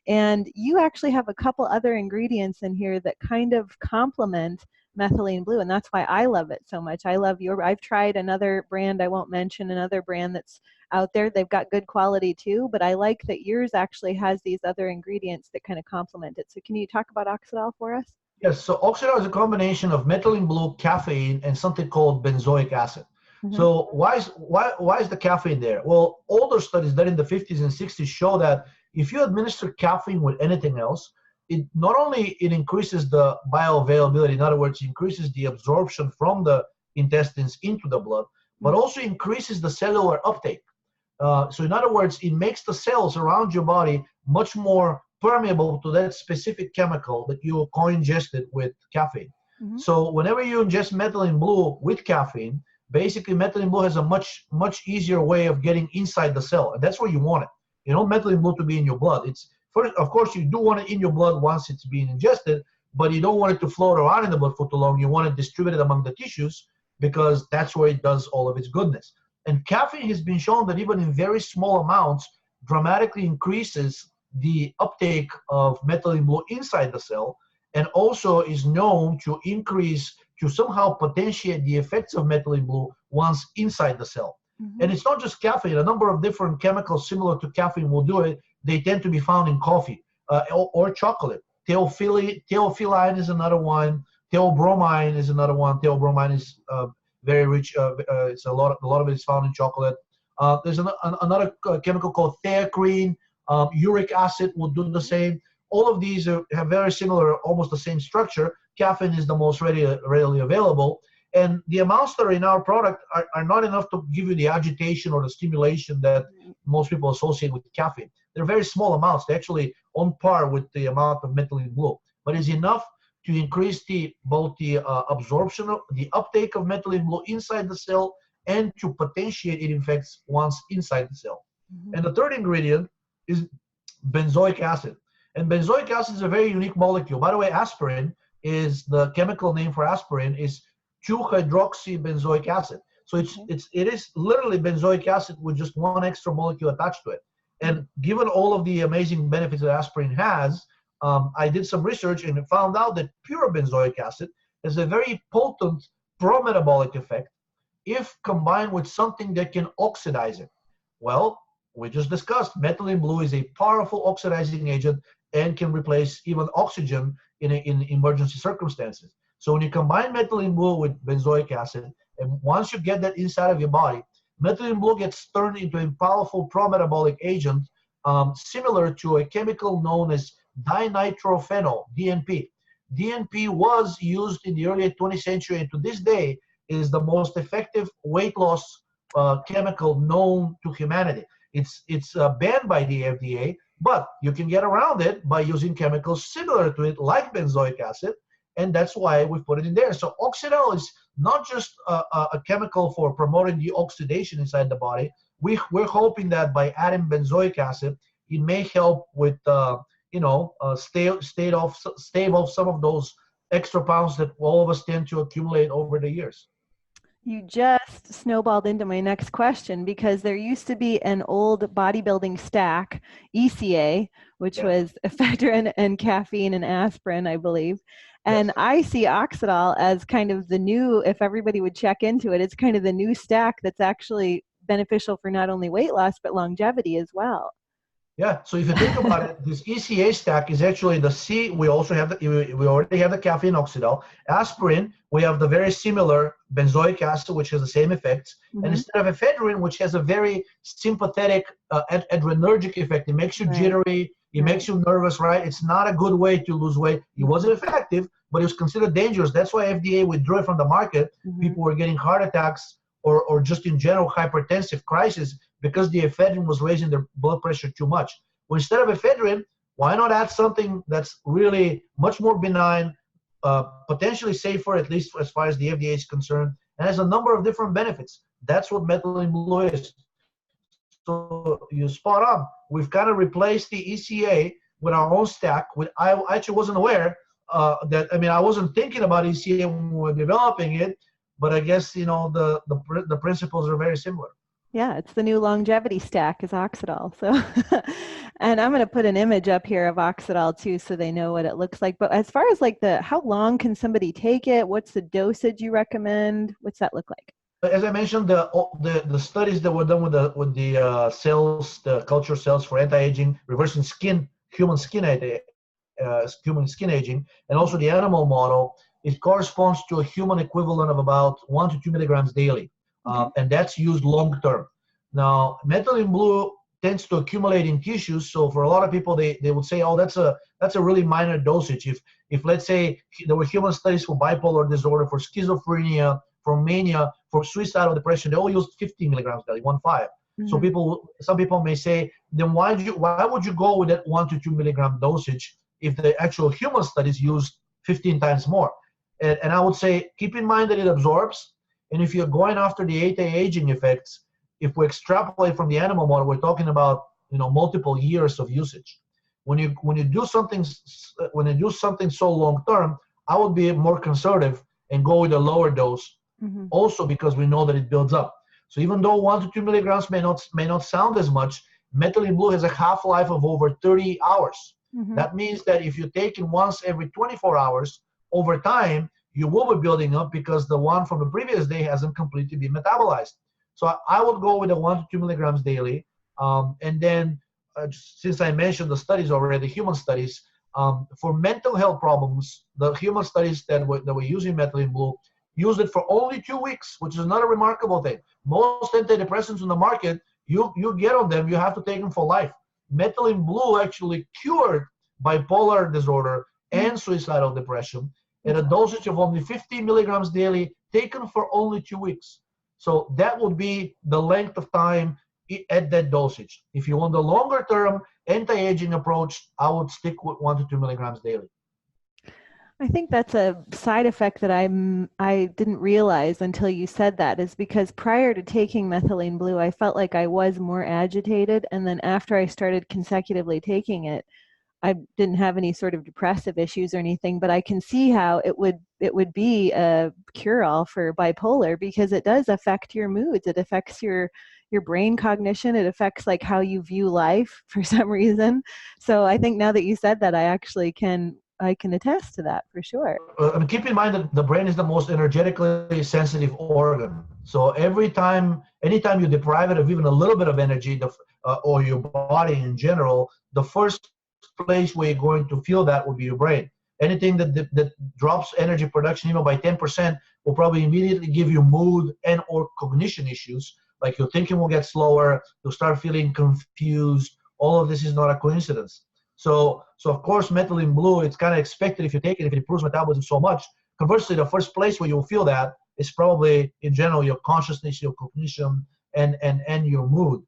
And you actually have a couple other ingredients in here that kind of complement methylene blue, and that's why I love it so much. I've tried another brand, I won't mention, another brand that's out there. They've got good quality too, but I like that yours actually has these other ingredients that kind of complement it. So can you talk about Oxidal for us? Yes, so Oxidal is a combination of methylene blue, caffeine, and something called benzoic acid. Mm-hmm. So why is the caffeine there? Well, older studies done in the 50s and 60s show that if you administer caffeine with anything else, it not only it increases the bioavailability, in other words, it increases the absorption from the intestines into the blood, but also increases the cellular uptake. So in other words, it makes the cells around your body much more permeable to that specific chemical that you co-ingested with caffeine. So whenever you ingest methylene blue with caffeine, basically methylene blue has a much easier way of getting inside the cell, and that's where you want it. You don't want methylene blue to be in your blood. It's first, of course, you do want it in your blood once it's being ingested, but you don't want it to float around in the blood for too long. You want it distributed among the tissues because that's where it does all of its goodness. And caffeine has been shown that even in very small amounts, dramatically increases the uptake of methylene blue inside the cell, and also is known to increase, to somehow potentiate the effects of methylene blue once inside the cell. And it's not just caffeine. A number of different chemicals similar to caffeine will do it. They tend to be found in coffee or chocolate. Theophylline is another one. Theobromine is another one. Theobromine is very rich. It's a lot of it is found in chocolate. There's another chemical called theacrine. Uric acid will do the same. All of these have very similar, almost the same structure. Caffeine is the most readily available. And the amounts that are in our product are not enough to give you the agitation or the stimulation that most people associate with caffeine. They're very small amounts. They're actually on par with the amount of methylene blue. But it's enough to increase both the absorption, the uptake of methylene blue inside the cell, and to potentiate its effects once inside the cell. And the third ingredient is benzoic acid. And benzoic acid is a very unique molecule. By the way, aspirin is the chemical name for aspirin is 2-hydroxybenzoic acid. So it is literally benzoic acid with just one extra molecule attached to it. And given all of the amazing benefits that aspirin has, I did some research and found out that pure benzoic acid has a very potent pro-metabolic effect if combined with something that can oxidize it. Well, we just discussed methylene blue is a powerful oxidizing agent and can replace even oxygen in emergency circumstances. So when you combine methylene blue with benzoic acid, and once you get that inside of your body, methylene blue gets turned into a powerful pro-metabolic agent, similar to a chemical known as dinitrophenol, DNP. DNP was used in the early 20th century, and to this day is the most effective weight loss chemical known to humanity. It's banned by the FDA, but you can get around it by using chemicals similar to it, like benzoic acid, and that's why we put it in there. So Oxidal is not just a chemical for promoting the oxidation inside the body. We're hoping that by adding benzoic acid, it may help with stave off some of those extra pounds that all of us tend to accumulate over the years. You just snowballed into my next question, because there used to be an old bodybuilding stack, ECA, which was ephedrine and caffeine and aspirin, I believe. And I see Oxidal as kind of the new, if everybody would check into it, it's kind of the new stack that's actually beneficial for not only weight loss, but longevity as well. Yeah, so if you think about it, this ECA stack is actually the C. We also have we already have the caffeine Oxidal. Aspirin, we have the very similar benzoic acid, which has the same effects. And instead of ephedrine, which has a very sympathetic adrenergic effect, it makes you jittery, it makes you nervous, right? It's not a good way to lose weight. It wasn't effective, but it was considered dangerous. That's why FDA withdrew it from the market. People were getting heart attacks or just in general hypertensive crisis because the ephedrine was raising their blood pressure too much. Well, instead of ephedrine, why not add something that's really much more benign, potentially safer, at least as far as the FDA is concerned, and has a number of different benefits. That's what methylene blue is. So you're spot on. We've kind of replaced the ECA with our own stack. I actually wasn't aware I wasn't thinking about ECA when we were developing it, but I guess, the principles are very similar. Yeah, it's the new longevity stack is Oxidal. So, and I'm going to put an image up here of Oxidal too, so they know what it looks like. But as far as like how long can somebody take it? What's the dosage you recommend? What's that look like? As I mentioned, the studies that were done with the cells, the culture cells for anti-aging, reversing human skin aging, and also the animal model, it corresponds to a human equivalent of about 1 to 2 milligrams daily. And that's used long term. Now, methylene blue tends to accumulate in tissues. So for a lot of people, they would say, oh, that's a really minor dosage. If let's say there were human studies for bipolar disorder, for schizophrenia, for mania, for suicidal depression, they all used 15 milligrams daily, 1.5. Mm-hmm. So some people may say, then why would you go with that 1 to 2 milligram dosage if the actual human studies used 15 times more? And I would say, keep in mind that it absorbs. And if you're going after the anti-aging effects, if we extrapolate from the animal model, we're talking about multiple years of usage. When you do something so long term, I would be more conservative and go with a lower dose. Mm-hmm. Also because we know that it builds up. So even though 1 to 2 milligrams may not sound as much, methylene blue has a half-life of over 30 hours. Mm-hmm. That means that if you take it once every 24 hours, over time, you will be building up because the one from the previous day hasn't completely been metabolized. So I would go with the 1 to 2 milligrams daily. And then, since I mentioned the studies already, the human studies, for mental health problems, the human studies that were using methylene blue used it for only 2 weeks, which is not a remarkable thing. Most antidepressants in the market, you get on them, you have to take them for life. Methylene blue actually cured bipolar disorder and suicidal depression at a dosage of only 50 milligrams daily, taken for only 2 weeks. So that would be the length of time at that dosage. If you want the longer term anti-aging approach, I would stick with 1 to 2 milligrams daily. I think that's a side effect that I didn't realize until you said that, is because prior to taking methylene blue, I felt like I was more agitated. And then after I started consecutively taking it, I didn't have any sort of depressive issues or anything, but I can see how it would be a cure-all for bipolar, because it does affect your moods. It affects your brain cognition. It affects like how you view life for some reason. So I think now that you said that, I can attest to that for sure. Keep in mind that the brain is the most energetically sensitive organ. So anytime you deprive it of even a little bit of energy, or your body in general, the first place where you're going to feel that would be your brain. Anything that drops energy production even by 10% will probably immediately give you mood and or cognition issues. Like your thinking will get slower, you'll start feeling confused. All of this is not a coincidence. So of course, methylene blue, it's kind of expected if you take it, if it improves metabolism so much. Conversely, the first place where you'll feel that is probably, in general, your consciousness, your cognition, and your mood.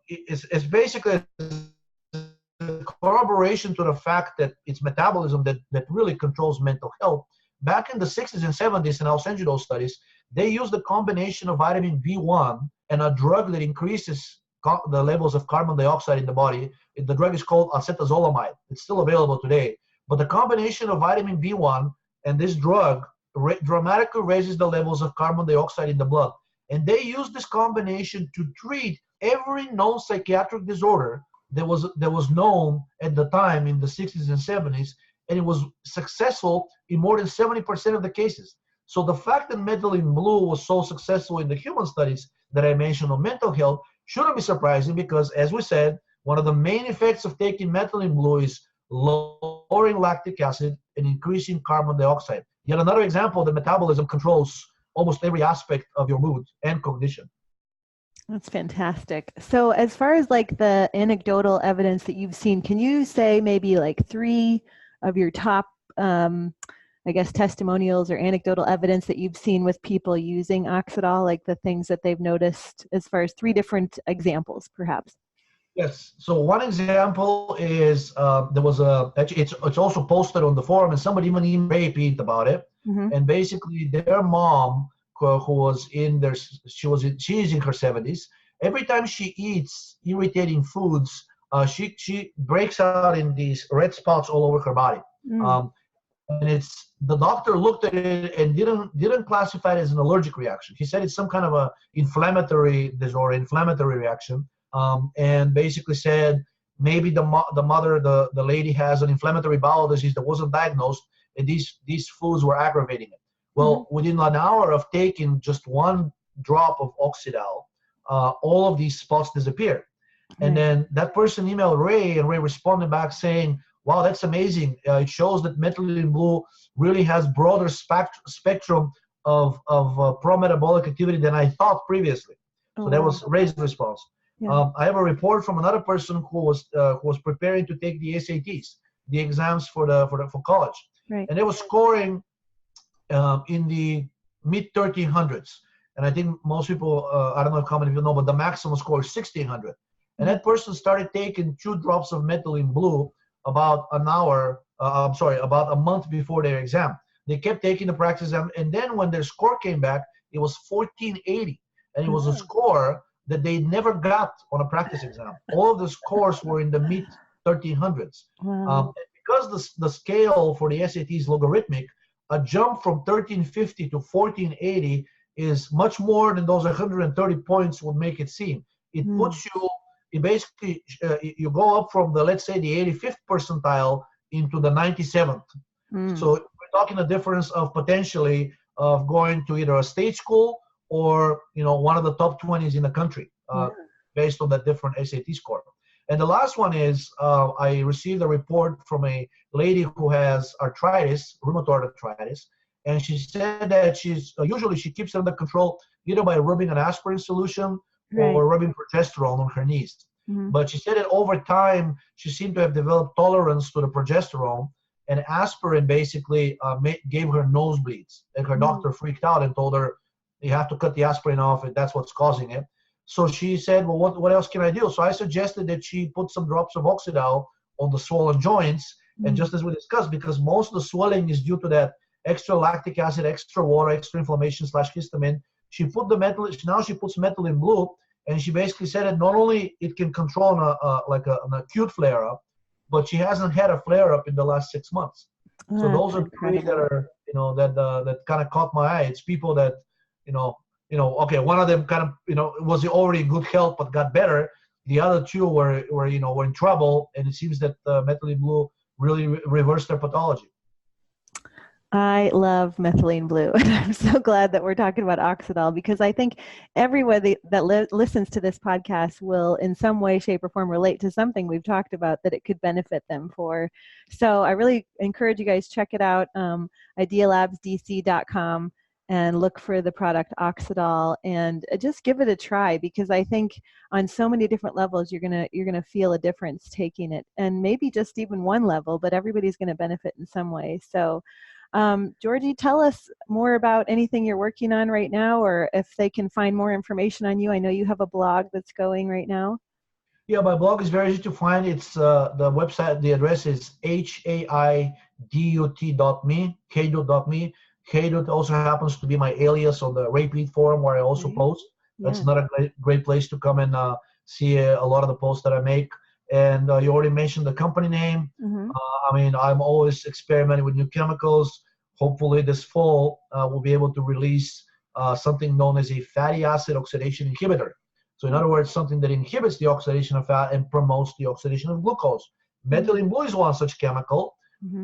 It's basically a corroboration to the fact that it's metabolism that really controls mental health. Back in the 60s and 70s, and I'll send you those studies, they used a combination of vitamin B1 and a drug that increases the levels of carbon dioxide in the body. The drug is called acetazolamide. It's still available today. But the combination of vitamin B1 and this drug dramatically raises the levels of carbon dioxide in the blood. And they used this combination to treat every known psychiatric disorder that was known at the time in the 60s and 70s, and it was successful in more than 70% of the cases. So the fact that methylene blue was so successful in the human studies that I mentioned on mental health shouldn't be surprising, because, as we said, one of the main effects of taking methylene blue is lowering lactic acid and increasing carbon dioxide. Yet another example that metabolism controls almost every aspect of your mood and cognition. That's fantastic. So as far as like the anecdotal evidence that you've seen, can you say maybe like 3 of your top, testimonials or anecdotal evidence that you've seen with people using Oxidal, like the things that they've noticed, as far as 3 different examples, perhaps? Yes. So one example is there was it's also posted on the forum, and somebody even repeated about it. Mm-hmm. And basically, their mom, who was she's in her 70s. Every time she eats irritating foods, she breaks out in these red spots all over her body. Mm. And the doctor looked at it and didn't classify it as an allergic reaction. He said it's some kind of a inflammatory disorder, inflammatory reaction, and basically said maybe the lady has an inflammatory bowel disease that wasn't diagnosed, and these foods were aggravating it. Well, within an hour of taking just 1 drop of Oxidal, all of these spots disappeared. And then that person emailed Ray, and Ray responded back saying, wow, that's amazing. It shows that methylene blue really has broader spectrum of pro-metabolic activity than I thought previously. Oh, So that wow. was raised response. Yeah. I have a report from another person who was preparing to take the SATs, the exams for college, Right. and they was scoring in the mid 1300s. And I think most people, I don't know how many people know, but the maximum score is 1600. And that person started taking 2 drops of methylene blue about an hour, about a month before their exam. They kept taking the practice exam, and then when their score came back, it was 1480, and it was a score that they never got on a practice exam. All of the scores were in the mid 1300s. Wow. Because the scale for the SAT is logarithmic, a jump from 1350 to 1480 is much more than those 130 points would make it seem. It puts you, it basically, you go up from the, let's say, the 85th percentile into the 97th. So we're talking a difference of potentially of going to either a state school or, one of the top 20s in the country based on that different SAT score. And the last one is I received a report from a lady who has arthritis, rheumatoid arthritis, and she said that she's usually she keeps it under control either by rubbing an aspirin solution or rubbing progesterone on her knees. But she said that over time she seemed to have developed tolerance to the progesterone, and aspirin basically gave her nosebleeds. And her doctor freaked out and told her, "You have to cut the aspirin off, and that's what's causing it." So she said, "Well, what else can I do?" So I suggested that she put some drops of Oxidal on the swollen joints. And just as we discussed, because most of the swelling is due to that extra lactic acid, extra water, extra inflammation / histamine, she put now she puts methylene blue, and she basically said that not only it can control an acute flare-up, but she hasn't had a flare-up in the last 6 months. So those are 3 that are, that kind of caught my eye. It's people that, okay, one of them kind of, was already in good health but got better. The other 2 were in trouble, and it seems that methylene blue really reversed their pathology. I love methylene blue, and I'm so glad that we're talking about Oxidal, because I think everybody that listens to this podcast will in some way, shape, or form relate to something we've talked about that it could benefit them for. So I really encourage you guys, check it out, IdeaLabsDC.com, and look for the product Oxidal, and just give it a try, because I think on so many different levels you're gonna feel a difference taking it, and maybe just even one level, but everybody's gonna benefit in some way. So Georgi, tell us more about anything you're working on right now, or if they can find more information on you. I know you have a blog that's going right now. Yeah, my blog is very easy to find. It's the website, the address is haidut.me, haidut.me. Haidut also happens to be my alias on the Repeat forum where I also post. That's another great place to come and see a lot of the posts that I make. And you already mentioned the company name. I'm always experimenting with new chemicals. Hopefully this fall we'll be able to release something known as a fatty acid oxidation inhibitor. So in other words, something that inhibits the oxidation of fat and promotes the oxidation of glucose. Methylene blue is one such chemical,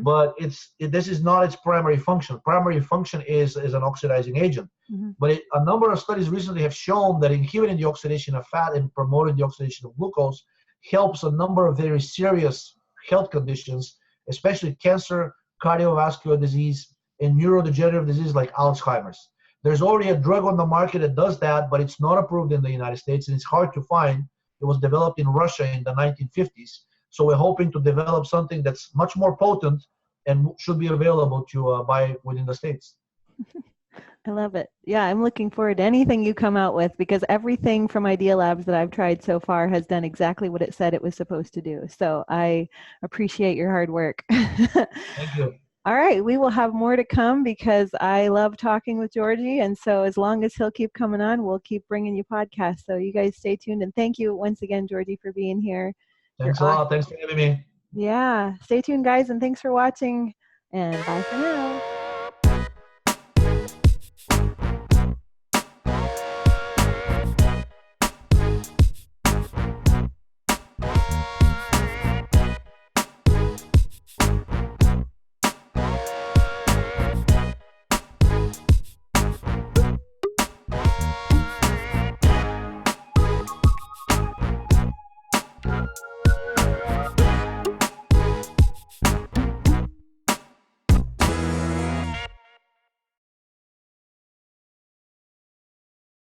but this is not its primary function. Primary function is an oxidizing agent. But a number of studies recently have shown that inhibiting the oxidation of fat and promoting the oxidation of glucose helps a number of very serious health conditions, especially cancer, cardiovascular disease, and neurodegenerative disease like Alzheimer's. There's already a drug on the market that does that, but it's not approved in the United States, and it's hard to find. It was developed in Russia in the 1950s. So we're hoping to develop something that's much more potent and should be available to buy within the States. I love it. Yeah, I'm looking forward to anything you come out with, because everything from IdeaLabs that I've tried so far has done exactly what it said it was supposed to do. So I appreciate your hard work. Thank you. All right, we will have more to come, because I love talking with Georgi, and so as long as he'll keep coming on, we'll keep bringing you podcasts. So you guys stay tuned, and thank you once again, Georgi, for being here. Thanks a lot. Thanks for having me. Yeah, stay tuned, guys, and thanks for watching, and bye for now.